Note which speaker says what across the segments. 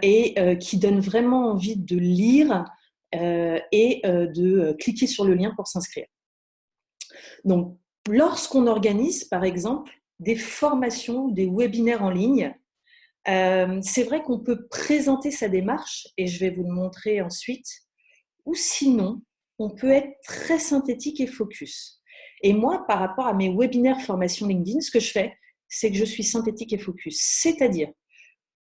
Speaker 1: et qui donne vraiment envie de lire et de cliquer sur le lien pour s'inscrire. Donc, lorsqu'on organise, par exemple, des formations, des webinaires en ligne, c'est vrai qu'on peut présenter sa démarche, et je vais vous le montrer ensuite, ou sinon, on peut être très synthétique et focus. Et moi, par rapport à mes webinaires formation LinkedIn, ce que je fais, c'est que je suis synthétique et focus. C'est-à-dire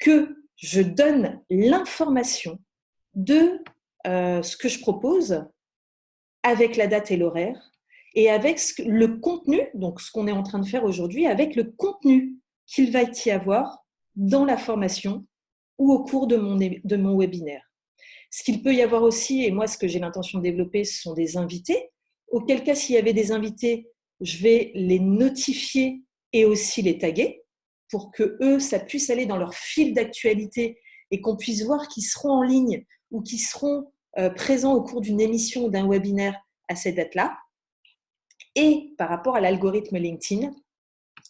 Speaker 1: que je donne l'information de ce que je propose avec la date et l'horaire et avec le contenu, donc ce qu'on est en train de faire aujourd'hui, avec le contenu qu'il va y avoir dans la formation ou au cours de mon webinaire. Ce qu'il peut y avoir aussi, et moi ce que j'ai l'intention de développer, ce sont des invités, auquel cas s'il y avait des invités, je vais les notifier et aussi les taguer pour que eux, ça puisse aller dans leur fil d'actualité et qu'on puisse voir qu'ils seront en ligne ou qu'ils seront présents au cours d'une émission ou d'un webinaire à cette date-là. Et par rapport à l'algorithme LinkedIn,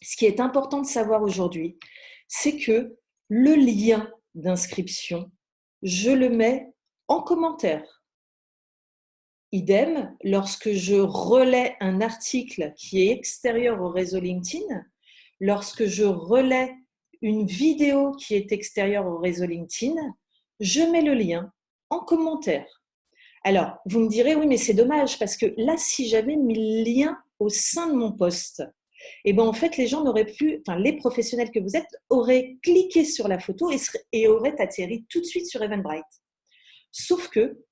Speaker 1: ce qui est important de savoir aujourd'hui, c'est que le lien d'inscription, je le mets en commentaire. Idem, lorsque je relais un article qui est extérieur au réseau LinkedIn, lorsque je relais une vidéo qui est extérieure au réseau LinkedIn, je mets le lien en commentaire. Alors, vous me direz, oui, mais c'est dommage, parce que là, si j'avais mis le lien au sein de mon post, et ben en fait, les gens n'auraient plus, enfin, les professionnels que vous êtes auraient cliqué sur la photo et auraient atterri tout de suite sur Eventbrite. Sauf que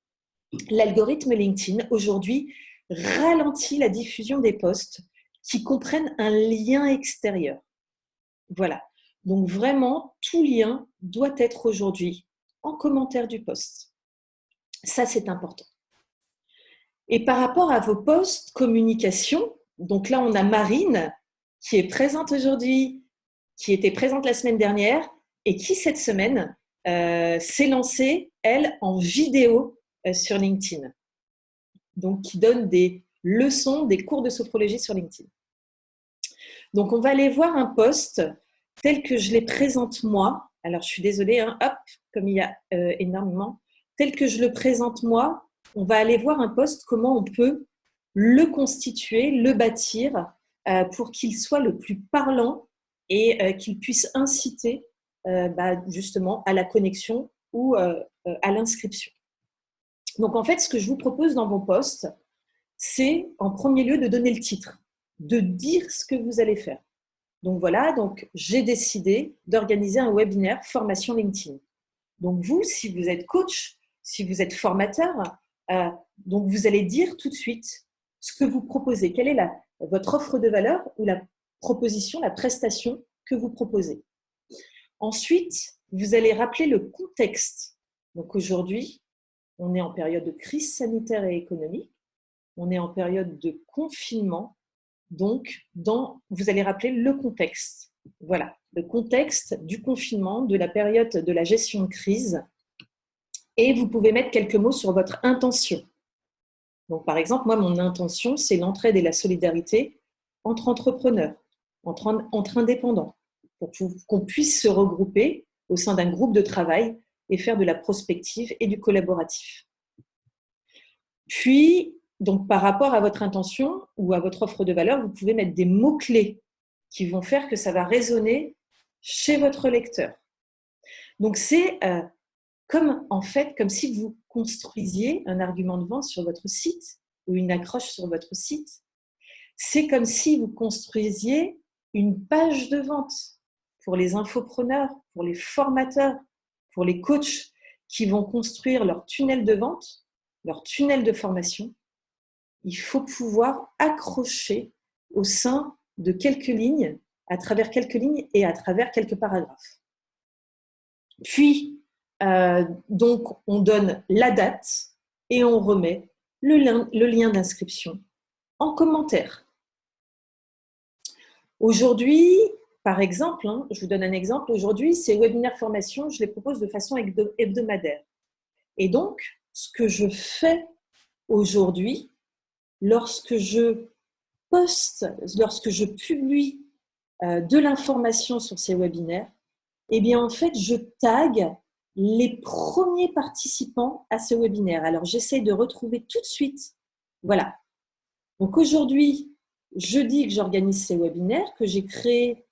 Speaker 1: l'algorithme LinkedIn, aujourd'hui, ralentit la diffusion des posts qui comprennent un lien extérieur. Voilà. Donc vraiment, tout lien doit être aujourd'hui en commentaire du post. Ça, c'est important. Et par rapport à vos posts communication, donc là, on a Marine qui est présente aujourd'hui, qui était présente la semaine dernière et qui, cette semaine, s'est lancée, elle, en vidéo sur LinkedIn. Donc, qui donne des leçons, des cours de sophrologie sur LinkedIn. Donc, on va aller voir un post tel que je les présente moi. Alors, je suis désolée, hein, hop, comme il y a énormément. Tel que je le présente moi, on va aller voir un post, comment on peut le constituer, le bâtir pour qu'il soit le plus parlant et qu'il puisse inciter justement à la connexion ou à l'inscription. Donc, en fait, ce que je vous propose dans vos posts, c'est en premier lieu de donner le titre, de dire ce que vous allez faire. Donc voilà, donc j'ai décidé d'organiser un webinaire formation LinkedIn. Donc vous, si vous êtes coach, si vous êtes formateur, donc vous allez dire tout de suite ce que vous proposez. Quelle est votre offre de valeur ou la proposition, la prestation que vous proposez. Ensuite, vous allez rappeler le contexte. Donc aujourd'hui, on est en période de crise sanitaire et économique. On est en période de confinement. Donc, vous allez rappeler le contexte. Voilà, le contexte du confinement, de la période de la gestion de crise. Et vous pouvez mettre quelques mots sur votre intention. Donc, par exemple, moi, mon intention, c'est l'entraide et la solidarité entre entrepreneurs, entre indépendants, pour qu'on puisse se regrouper au sein d'un groupe de travail et faire de la prospective et du collaboratif. Puis, donc, par rapport à votre intention ou à votre offre de valeur, vous pouvez mettre des mots-clés qui vont faire que ça va résonner chez votre lecteur. Donc, c'est comme si vous construisiez un argument de vente sur votre site ou une accroche sur votre site. C'est comme si vous construisiez une page de vente pour les infopreneurs, pour les formateurs, pour les coachs qui vont construire leur tunnel de vente, leur tunnel de formation. Il faut pouvoir accrocher au sein de quelques lignes, à travers quelques lignes et à travers quelques paragraphes. Puis, donc, on donne la date et on remet le lien d'inscription en commentaire. Aujourd'hui, par exemple, je vous donne un exemple, aujourd'hui, ces webinaires formation, je les propose de façon hebdomadaire. Et donc, ce que je fais aujourd'hui, lorsque je poste, lorsque je publie de l'information sur ces webinaires, eh bien, en fait, je tag les premiers participants à ce webinaire. Alors, j'essaie de retrouver tout de suite. Voilà. Donc, aujourd'hui, je dis que j'organise ces webinaires, que j'ai créé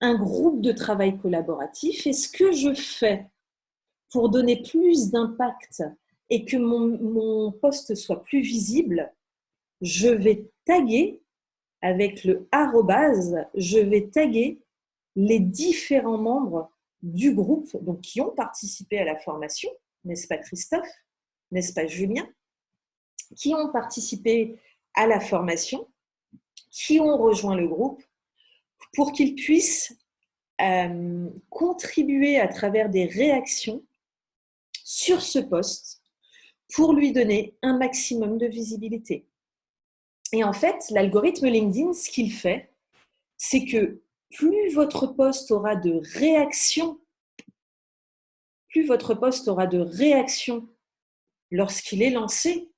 Speaker 1: un groupe de travail collaboratif. Et ce que je fais pour donner plus d'impact et que mon post soit plus visible, je vais taguer avec le arrobase, je vais taguer les différents membres du groupe, donc qui ont participé à la formation, n'est-ce pas Christophe, n'est-ce pas Julien, qui ont participé à la formation, qui ont rejoint le groupe, pour qu'ils puissent contribuer à travers des réactions sur ce post pour lui donner un maximum de visibilité. Et en fait, l'algorithme LinkedIn, ce qu'il fait, c'est que plus votre post aura de réactions, lorsqu'il est lancé,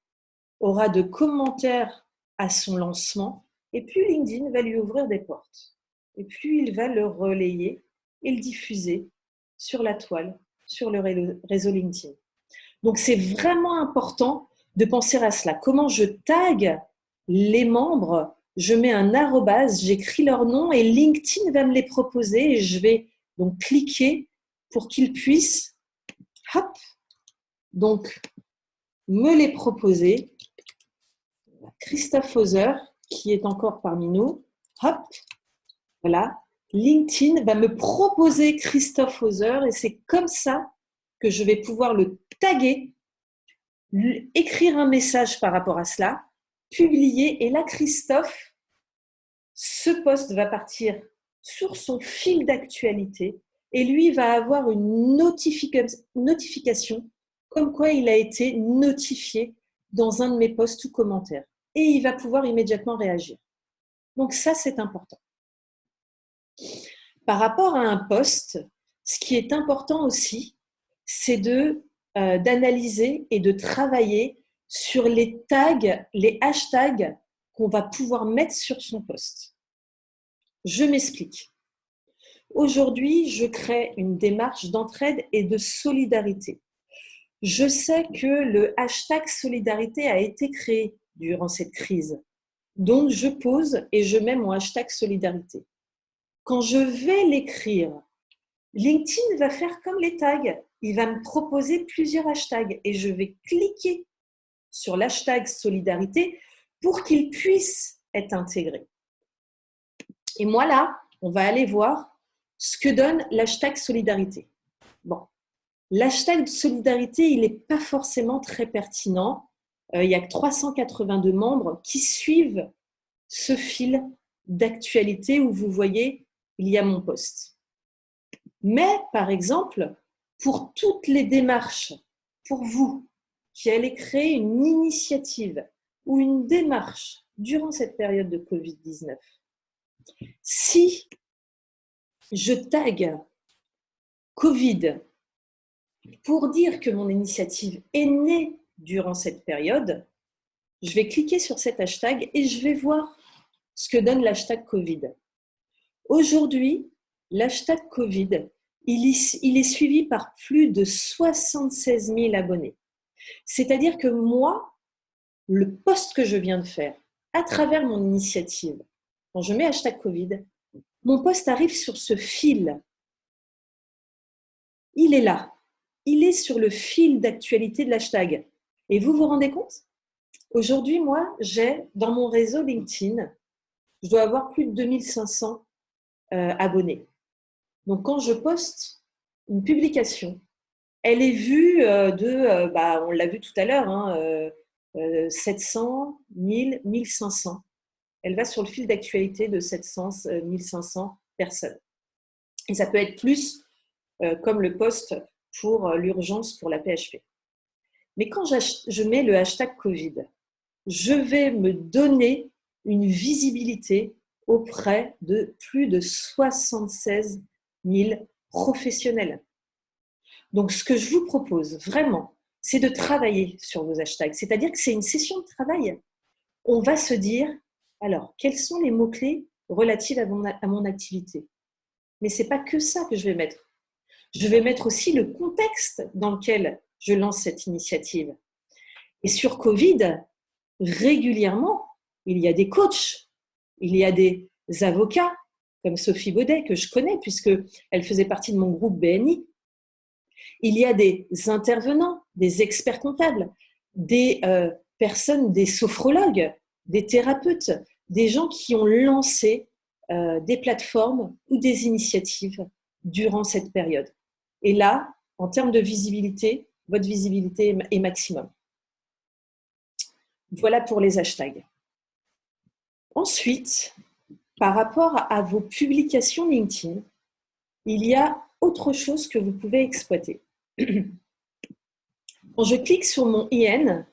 Speaker 1: aura de commentaires à son lancement, et plus LinkedIn va lui ouvrir des portes. Et plus il va le relayer et le diffuser sur la toile, sur le réseau LinkedIn. Donc, c'est vraiment important de penser à cela. Comment je tag les membres? Je mets un arrobase, j'écris leur nom et LinkedIn va me les proposer et je vais donc cliquer pour qu'ils puissent, hop, donc me les proposer. Christophe Hauser, qui est encore parmi nous, hop, voilà. LinkedIn va me proposer Christophe Hauser et c'est comme ça que je vais pouvoir le taguer, écrire un message par rapport à cela, publier, et là, Christophe, ce post va partir sur son fil d'actualité et lui va avoir une notification comme quoi il a été notifié dans un de mes posts ou commentaires. Et il va pouvoir immédiatement réagir. Donc ça, c'est important. Par rapport à un post, ce qui est important aussi, c'est d'analyser et de travailler sur les tags, les hashtags qu'on va pouvoir mettre sur son post. Je m'explique. Aujourd'hui, je crée une démarche d'entraide et de solidarité. Je sais que le hashtag solidarité a été créé durant cette crise. Donc, je pose et je mets mon hashtag solidarité. Quand je vais l'écrire, LinkedIn va faire comme les tags. Il va me proposer plusieurs hashtags et je vais cliquer sur l'hashtag solidarité pour qu'il puisse être intégré. Et moi, là, on va aller voir ce que donne l'hashtag solidarité. Bon, l'hashtag solidarité, il n'est pas forcément très pertinent. Il n'y a que 382 membres qui suivent ce fil d'actualité où vous voyez, il y a mon post. Mais, par exemple, pour toutes les démarches, pour vous qui allez créer une initiative ou une démarche durant cette période de Covid-19, si je tag Covid pour dire que mon initiative est née durant cette période, je vais cliquer sur cet hashtag et je vais voir ce que donne l'hashtag Covid. Aujourd'hui, l'hashtag Covid, il est suivi par plus de 76 000 abonnés. C'est-à-dire que moi, le post que je viens de faire, à travers mon initiative, quand je mets hashtag Covid, mon post arrive sur ce fil. Il est là. Il est sur le fil d'actualité de l'hashtag. Et vous vous rendez compte? Aujourd'hui, moi, j'ai dans mon réseau LinkedIn, je dois avoir plus de 2500 abonnés. Donc, quand je poste une publication, elle est vue on l'a vu tout à l'heure, 700, 1000, 1500. Elle va sur le fil d'actualité de 700, 1500 personnes. Et ça peut être plus comme le post pour l'urgence pour la PHP. Mais quand je mets le hashtag Covid, je vais me donner une visibilité auprès de plus de 76 000 professionnels. Donc, ce que je vous propose vraiment, c'est de travailler sur vos hashtags. C'est-à-dire que c'est une session de travail. On va se dire, alors, quels sont les mots-clés relatifs à mon activité? Mais ce n'est pas que ça que je vais mettre. Je vais mettre aussi le contexte dans lequel je lance cette initiative. Et sur Covid, régulièrement, il y a des coachs, il y a des avocats, comme Sophie Baudet, que je connais, puisqu'elle faisait partie de mon groupe BNI. Il y a des intervenants, des experts comptables, des personnes, des sophrologues, des thérapeutes, des gens qui ont lancé des plateformes ou des initiatives durant cette période. Et là, en termes de visibilité, votre visibilité est maximum. Voilà pour les hashtags. Ensuite, par rapport à vos publications LinkedIn, il y a autre chose que vous pouvez exploiter. Quand je clique sur mon IN,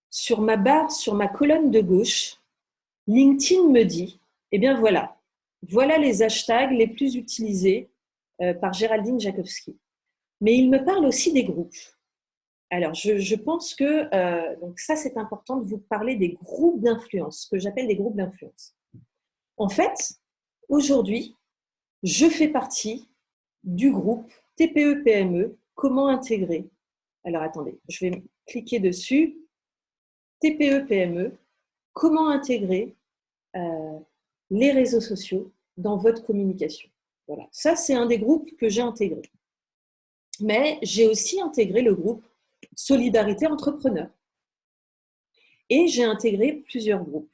Speaker 1: sur ma barre, sur ma colonne de gauche, LinkedIn me dit, eh bien voilà les hashtags les plus utilisés par Géraldine Jakowski. Mais il me parle aussi des groupes. Alors, je pense que donc ça, c'est important de vous parler des groupes d'influence, ce que j'appelle des groupes d'influence. En fait, aujourd'hui, je fais partie du groupe TPE-PME, comment intégrer. Alors, attendez, je vais cliquer dessus. TPE-PME, comment intégrer les réseaux sociaux dans votre communication. Voilà, ça, c'est un des groupes que j'ai intégré. Mais j'ai aussi intégré le groupe Solidarité Entrepreneur. Et j'ai intégré plusieurs groupes.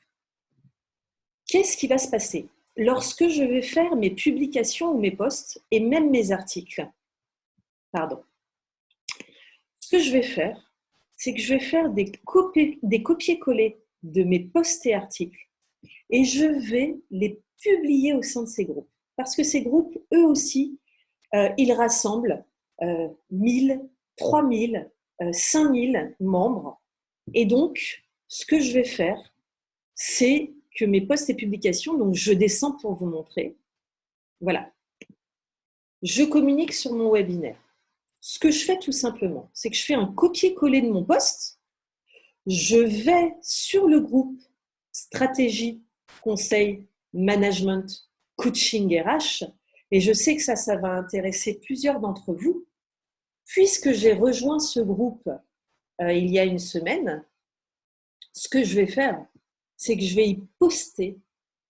Speaker 1: Qu'est-ce qui va se passer lorsque je vais faire mes publications ou mes posts et même mes articles? Ce que je vais faire, c'est que je vais faire des copier-coller de mes posts et articles et je vais les publier au sein de ces groupes. Parce que ces groupes, eux aussi, ils rassemblent 1000, 3000, 5000 membres. Et donc, ce que je vais faire, c'est que mes posts et publications, donc je descends pour vous montrer, voilà. Je communique sur mon webinaire. Ce que je fais tout simplement, c'est que je fais un copier-coller de mon post, je vais sur le groupe stratégie, conseil, management, coaching RH, et je sais que ça va intéresser plusieurs d'entre vous, puisque j'ai rejoint ce groupe il y a une semaine. Ce que je vais faire, c'est que je vais y poster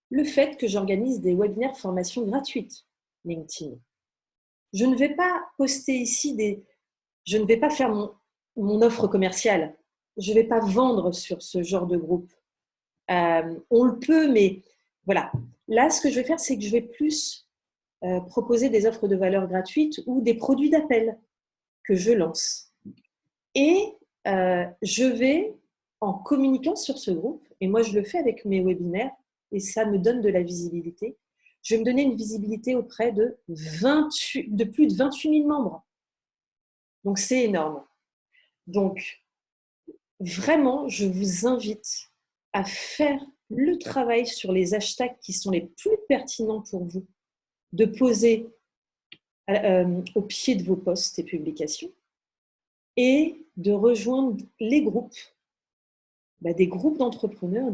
Speaker 1: le fait que j'organise des webinaires formation gratuites LinkedIn. Je ne vais pas poster ici je ne vais pas faire mon offre commerciale. Je ne vais pas vendre sur ce genre de groupe. On le peut, mais voilà. Là, ce que je vais faire, c'est que je vais plus proposer des offres de valeur gratuites ou des produits d'appel que je lance. Et je vais, en communiquant sur ce groupe, et moi je le fais avec mes webinaires, et ça me donne de la visibilité, je vais me donner une visibilité auprès de plus de 28 000 membres. Donc c'est énorme. Donc vraiment, je vous invite à faire le travail sur les hashtags qui sont les plus pertinents pour vous, de poser au pied de vos posts et publications, et de rejoindre les groupes, des groupes d'entrepreneurs